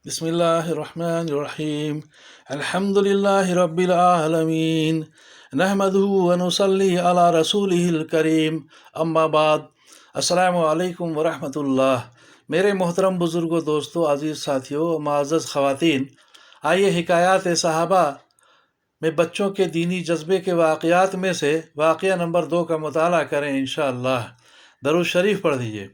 बिस्मिल्लाहिर्रहमानिर्रहीम अल्हम्दुलिल्लाहि रब्बिल आलमीन नहमदुहु व नुसल्ली अला रसूलिहिल करीम अम्मा बाद अस्सलामु अलैकुम व रहमतुल्लाह। मेरे मोहतरम बुज़ुर्गों, दोस्तों, अज़ीज़ साथियों, माज़ज़ ख़वातीन, आइए हिकायात सहाबा में बच्चों के दीनी जज्बे के वाक़यात में से वाक़या नंबर 2 का मुताला करें इंशाअल्लाह। दरूद शरीफ पढ़ दीजिए।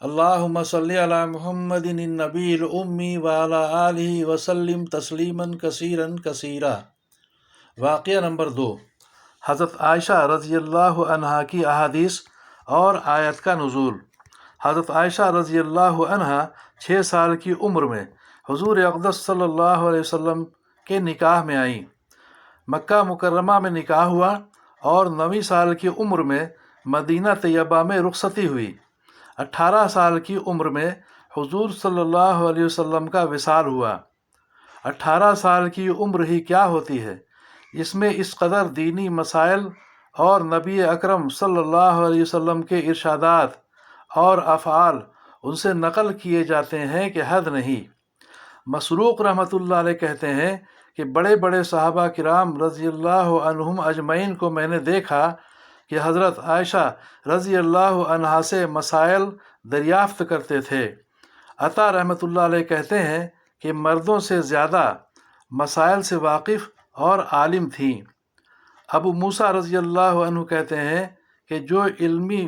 अल्लाहुम्मा सल्ली अला मुहम्मदिन नबील उम्मी व अला आलिहि वसल्लिम तस्लीमन कसीरन कसीरा। वाक़या नंबर 2, हज़रत आयशा रज़ियल्लाहु अन्हा की अहादीस और आयत का नुज़ूल। हज़रत आयशा रज़ियल्लाहु अन्हा 6 साल की उम्र में हुज़ूर अक़दस सल्लल्लाहु अलैहि वसल्लम के निकाह में आईं। मक्का मुकर्रमा में निकाह हुआ और 9वीं साल की उम्र में मदीना तैयबा में रुखसती हुई। 18 साल की उम्र में हुज़ूर सल्लल्लाहु अलैहि वसल्लम का विसाल हुआ। 18 साल की उम्र ही क्या होती है, इसमें इस कदर दीनी मसाइल और नबी अकरम सल्लल्लाहु अलैहि वसल्लम के इरशादात और अफ़आल उनसे नकल किए जाते हैं कि हद नहीं। मसरूक़ रहमतुल्लाह अलैह कहते हैं कि बड़े बड़े सहाबा किराम रज़ियल्लाहु अन्हुम अजमईन को मैंने देखा कि हज़रत आयशा रज़ियल्लाहु अन्हा से मसाइल दरियाफ़्त करते थे। अता रहमतुल्लाह अलैह कहते हैं कि मर्दों से ज़्यादा मसाइल से वाकिफ़ और आलिम थीं। अबू मूसा रज़ियल्लाहु अन्हु कहते हैं कि जो इल्मी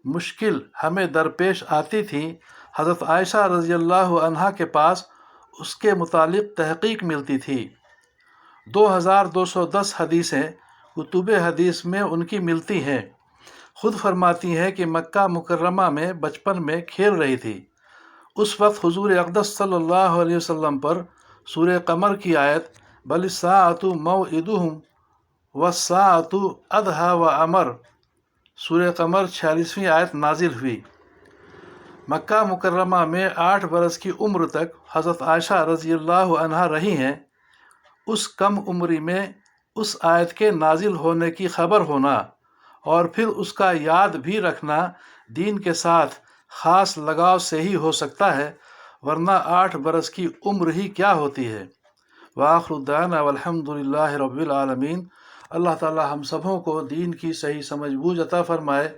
मुश्किल हमें दरपेश आती थी, हज़रत आयशा रज़ियल्लाहु अन्हा के पास उसके मुतालिक तहक़ीक़ मिलती थी। 2210 हदीसें कुतुब हदीस में उनकी मिलती हैं। खुद फरमाती हैं कि मक्का मुकर्रमा में बचपन में खेल रही थी। उस वक्त हुज़ूर अक़दस सल्लल्लाहु अलैहि वसल्लम पर सूरह कमर की आयत बलिस्साअतु मौइदुहुम वस्साअतु अदहा व अमर, सूरह कमर 46वीं आयत नाजिल हुई। मक्का मुकर्रमा में 8 बरस की उम्र तक हज़रत आयशा रज़ियल्लाहु अन्हा रही हैं। उस कम उम्री में उस आयत के नाजिल होने की खबर होना और फिर उसका याद भी रखना दीन के साथ ख़ास लगाव से ही हो सकता है, वरना 8 बरस की उम्र ही क्या होती है। वाखिरु दाना वल्हम्दुलिल्लाहि रब्बिल आलमीन। अल्लाह ताला हम सबों को दीन की सही समझ बूझ अता फ़रमाए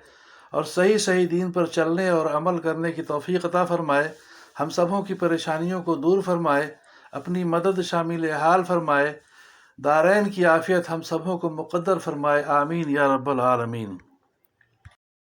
और सही सही दीन पर चलने और अमल करने की तौफ़ीक़ अता फ़रमाए। हम सबों की परेशानियों को दूर फ़रमाए, अपनी मदद शामिल हाल फ़रमाए, दारैन की आफ़ियत हम सबों को मुक़द्दर फ़रमाए। आमीन या रब्बल आलमीन।